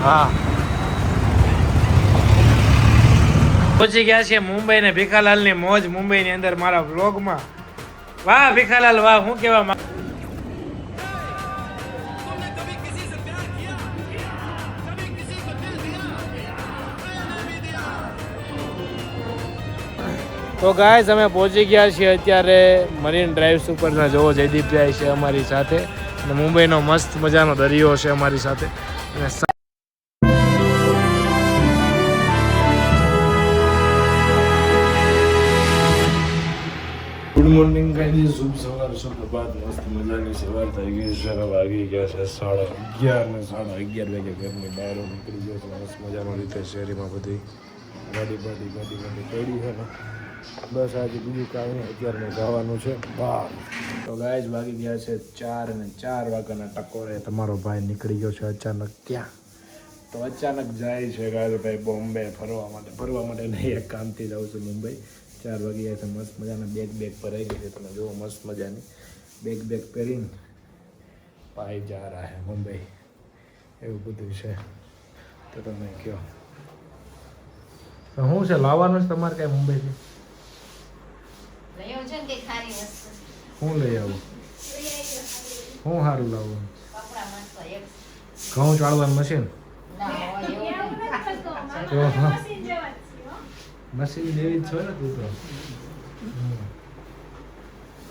હા પહોંચી ગયા છે મુંબઈ ને ભીખાલાલ ની મોજ મુંબઈ ની અંદર મારા વ્લોગમાં. વાહ ભીખાલાલ વાહ, હું કેવા તો ગાઈસ અમે પહોંચી ગયા છીએ અત્યારે મરીન ડ્રાઈવ્સ ઉપર. જોવો જયદીપભાઈ છે અમારી સાથે અને મુંબઈનો મસ્ત મજાનો દરિયો છે અમારી સાથે. ગુડ મોર્નિંગ ગાઈસ, શુભ સવાર, શુભ પ્રભાત. મસ્ત મજાની સવાર થઈ ગઈ છે. વાગી ગયા છે 11:30 ને 11:30 વાગે ઘરની બહાર નીકળી ગયો છે. મસ્ત મજાનો રીતે શેરીમાં બધી ગાડી પડી છે ને બસ આજે બીજું કાંઈ નહીં. અત્યારે જવાનું છે બહાર. તો ગાઈસ વાગી ગયા છે 4 અને 4 વાગ્યાના ટકોરે તમારો ભાઈ નીકળી ગયો છે અચાનક. ક્યાં તો અચાનક જાય છે ગાયલભાઈ બોમ્બે ફરવા માટે નહીં, એક કામથી જાઉં છું મુંબઈ. 4 વાગી ગયા છે. મસ્ત મજાના બેગ ભરાઈ ગઈ છે. તમે જુઓ મસ્ત મજાની બેગ પહેરીને ભાઈ જા રહા હે મુંબઈ. એવું બધું છે. તો તમે કહો શું છે લાવવાનું છે તમારે કાંઈ મુંબઈથી? શું લઈ આવું? શું સારું લાવવાનું? ઘઉં ચાળવાનું મશીન? મશીન જેવી જ છો ને તું તો.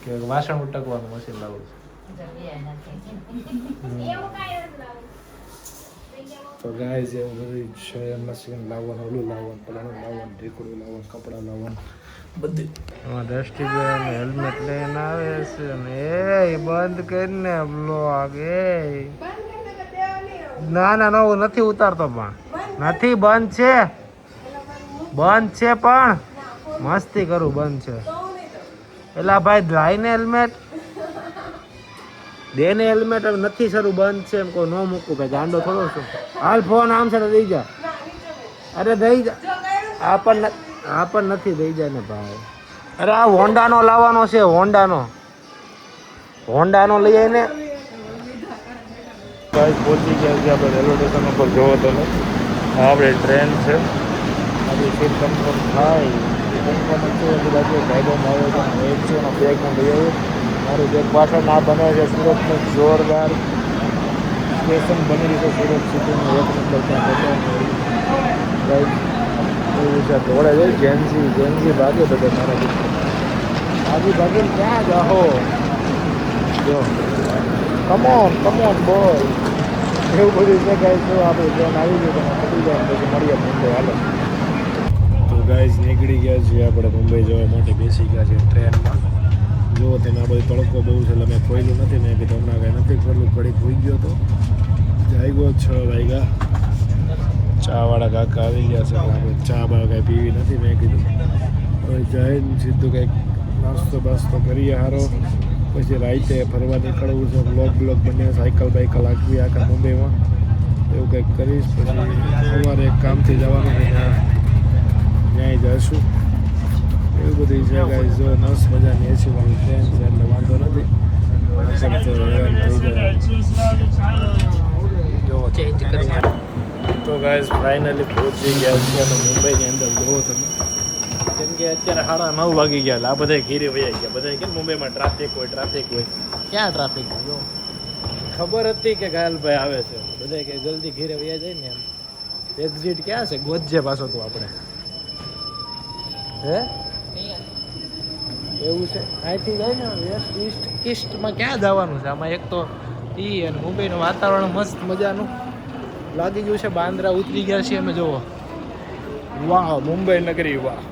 કે વાસણ ઉટકવાનું મશીન લાવું તો ગાઈસ એવું બધું છે. મશીન લાવવાનું, ઓલું લાવવાનું, પલાણું લાવવાનું, ઢીકડું લાવવાનું, કપડાં લાવવાનું બધું. એમાં ડસ્ટીબેન હેલ્મેટ લઈને આવે છે ને એ બંધ કરીને બ્લોગ. ના હું નથી ઉતારતો, પણ નથી, બંધ છે પણ મસ્તી કરું, બંધ છે. એલા ભાઈ લાઈને હેલ્મેટ દેને, હેલ્મેટ નથી શરૂ, બંધ છે એમ કોઈ ન મૂકું ભાઈ, ગાંડો થોડો છું. હાલ ફોન આમ છે તો દઈ જા. અરે દઈ જા. આ પણ નથી, દઈ જાય ને ભાઈ. અરે આ હોન્ડાનો લાવવાનો છે, હોન્ડાનો લઈ આવીને. પહોંચી ગયા છે આપણે રેલવે સ્ટેશન ઉપર. જોવો તમે આપણે ટ્રેન છે. આપણી સીટ કન્ફર્મ થાય કન્ફર્મ છે. એની બાજુ ભાઈબંધ આવે છે, એક છે એનો બેગમાં લઈ આવ્યો. મારું બેગ પાછળ ના બને છે. સુરતનું જોરદાર સ્ટેશન બની રહ્યું છે. સુરત સિટીનું 1 નંબર ત્યાં બતાવે એવું છે. દોડે જાય જેન્સી ભાગે બધા મારા ભાગીને ક્યાં જાઓ? જો કમોન બોય, એવું બધું છે ગાઈસ. જો આપણે ટ્રેન આવી ગયું તમે પડી જાય પછી મળીએ મુંબઈ. હાલો તો ગાઈસ નીકળી ગયા છીએ આપણે મુંબઈ જવા માટે. બેસી ગયા છે ટ્રેનમાં. જો તેના બધું તડકો બહુ છે એટલે મેં ખોઈલું નથી. મેં કીધું હમણાં કાંઈ નથી ખોલું, ઘડીક હોઈ ગયો તો જાગ્યો 6 વાગ્યા. ચાવાળા કાકા આવી ગયા છે. આપણે ચા કાંઈ પીવી નથી. મેં કીધું હવે જઈને સીધું કંઈક નાસ્તો બાસ્તો કરીએ સારો, પછી રાતે ફરવા નીકળવું છે. બ્લોગ બને, સાયકલ બાઇકલ હાંકવી આખા મુંબઈમાં, એવું કંઈક કરીશ. પછી સવારે એક કામથી જવાનું છે, ત્યાં જઈશું. એવું બધું છે ગાઈસ. જો મસ્ત મજાની એસી વાળી ટ્રેન છે એટલે વાંધો નથી. તો ગાઈસ ફાઇનલી પહોંચી ગયા છે મુંબઈની અંદર. જોવો તમે, કેમ કે અત્યારે 9:30 વાગી ગયા. આ બધા ઘેરે વયા ગયા. બધા કેમ મુંબઈમાં ટ્રાફિક હોય. ક્યાં ટ્રાફિક? જો ખબર હતી કે ઘાયલભાઈ આવે છે, બધા કે જલ્દી ઘેરે વયા જાય ને એમ. એક્ઝિટ ક્યાં છે? ગોતજે પાછો તું આપણે. હે એવું છે? અહીંથી જાય ને વેસ્ટ ઈસ્ટમાં ક્યાં જવાનું છે? આમાં એક તો અને મુંબઈનું વાતાવરણ મસ્ત મજાનું લાગી ગયું છે. બાંદ્રા ઉતરી ગયા છીએ અમે. જુઓ, વાહ મુંબઈ નગરી, વાહ.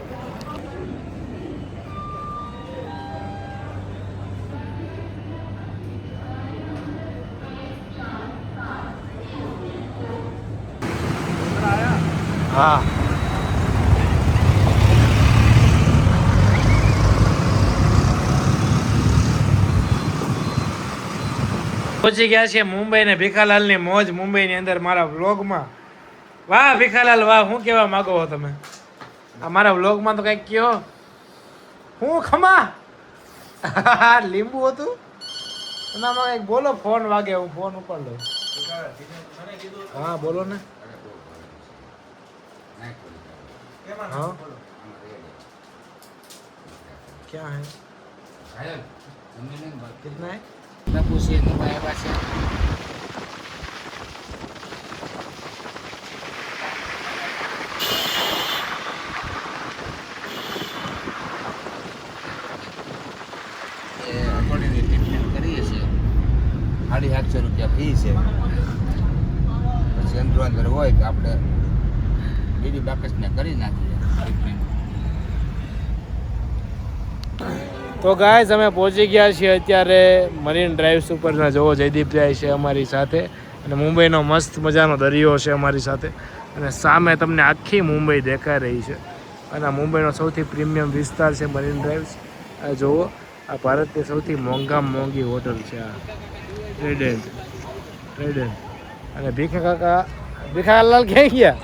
હા પહોંચી ગયા છે મુંબઈ ને ભીખાલાલ ની મોજ મુંબઈ ની અંદર મારા વ્લોગમાં. વાહ ભીખાલાલ વાહ, શું કેવા માંગો છો તમે આ મારા વ્લોગમાં? તો કઈક કયો. હું ખમા લીંબુ હતું એનામાં કઈક બોલો. ફોન વાગે, હું ફોન ઉપર લઉં. हाँ बोलो ना। हाँ क्या है कितना है पूछिए नहीं पास અઠવાડિયાની ટ્રીટમેન્ટ કરીએ છીએ 750 રૂપિયા ફી છે પછી અંદરો અંદર હોય તો આપણે બીજી બાકસને કરી નાખીએ ટ્રીટમેન્ટ તો ગાઈઝ અમે પહોંચી ગયા છીએ અત્યારે મરીન ડ્રાઈવ્સ ઉપરના જોવો જયદીપ જાય છે અમારી સાથે અને મુંબઈનો મસ્ત મજાનો દરિયો છે અમારી સાથે અને સામે તમને આખી મુંબઈ દેખાઈ રહી છે અને આ મુંબઈનો સૌથી પ્રીમિયમ વિસ્તાર છે મરીન ડ્રાઈવ્સ આ જુઓ આ ભારતની સૌથી મોંઘામાં મોંઘી હોટલ છે આ ટ્રેડન્ટ અને ભીખાલાલ ક્યાં ગયા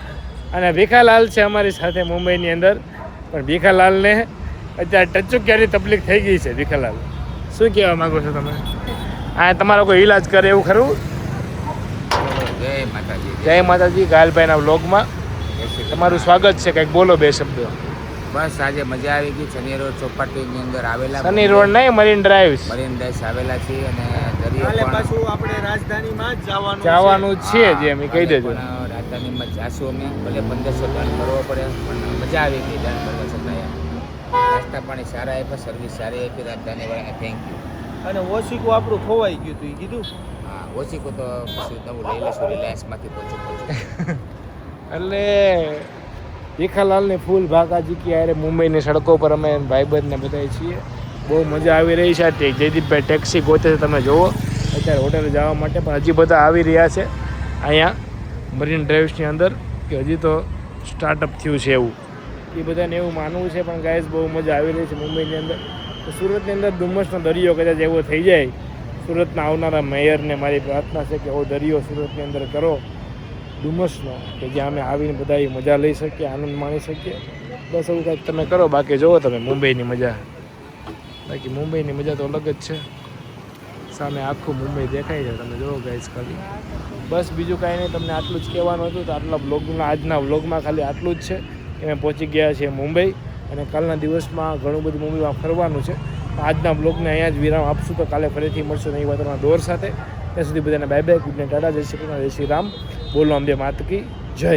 અને ભીખાલાલ છે અમારી સાથે મુંબઈની અંદર પણ ભીખાલાલને અત્યારે ટચુકિયાની તકલીફ થઈ ગઈ છે ભીખાલાલ શું કહેવા માગો છો તમે આ તમારો કોઈ ઈલાજ કરે એવું ખરું જય માતાજી ઘાયલભાઈના વ્લોગમાં તમારું સ્વાગત છે કંઈક બોલો બે શબ્દો બસ આજે મજા આવી ગઈ શનિ રોડ ચોપાટીની અંદર આવેલા શનિ રોડ નહીં મરીન ડ્રાઈવ્સ આવેલા છે અને દરિયો પાછું આપણે રાજધાનીમાં જ જવાનું છે જે એમ કહી દેજો રાજધાનીમાં જાશું અમે ભલે 1500 ટન કરવો પડે પણ મજા આવી ગઈ ટન કરવા છતાં નાસ્તા પાણી સારા આપ્યા સર્વિસ સારી આપી રાજધાનીવાળાને થેન્ક યુ અને ઓશિકું આપણું ખોવાઈ ગયું હતું એ કીધું હા ઓશિકું તો પછી નવું લઈ લેશું રિલાયન્સમાંથી પહોંચું એટલે ભીખાલાલની ફૂલ ભાકાજી કે યારે મુંબઈની સડકો પર અમે ભાઈબંધને બધાય છીએ બહુ મજા આવી રહી છે જયદીપભાઈ ટેક્સી ગોતે છે તમે જુઓ અત્યારે હોટેલે જવા માટે પણ હજી બધા આવી રહ્યા છે અહીંયા મરીન ડ્રાઈવ્સની અંદર કે હજી તો સ્ટાર્ટઅપ થયું છે એવું એ બધાને એવું માનવું છે પણ ગાઈઝ બહુ મજા આવી રહી છે મુંબઈની અંદર તો સુરતની અંદર ડુમ્મસનો દરિયો કદાચ એવો થઈ જાય સુરતના આવનારા મેયરને મારી પ્રાર્થના છે કે એવો દરિયો સુરતની અંદર કરો ડુમસનો કે જ્યાં અમે આવીને બધા મજા લઈ શકીએ આનંદ માણી શકીએ બસ એવું કાંઈક તમે કરો બાકી જુઓ તમે મુંબઈની મજા બાકી મુંબઈની મજા તો અલગ જ છે સામે આખું મુંબઈ દેખાય છે તમે જુઓ ગાઈઝ ખાલી બસ બીજું કાંઈ નહીં તમને આટલું જ કહેવાનું હતું તો આટલા વ્લોગના આજના વ્લોગમાં ખાલી આટલું જ છે કે અમે પહોંચી ગયા છીએ મુંબઈ અને કાલના દિવસમાં ઘણું બધું મુંબઈમાં ફરવાનું છે આજના વ્લોગને અહીંયા જ વિરામ આપશું તો કાલે ફરીથી મળશું નહીં વાતોના દોર સાથે ત્યાં સુધી બધાને bye bye good night Tata જય શ્રી કૃષ્ણ જય શ્રી રામ બોલો અંબે માત કી જય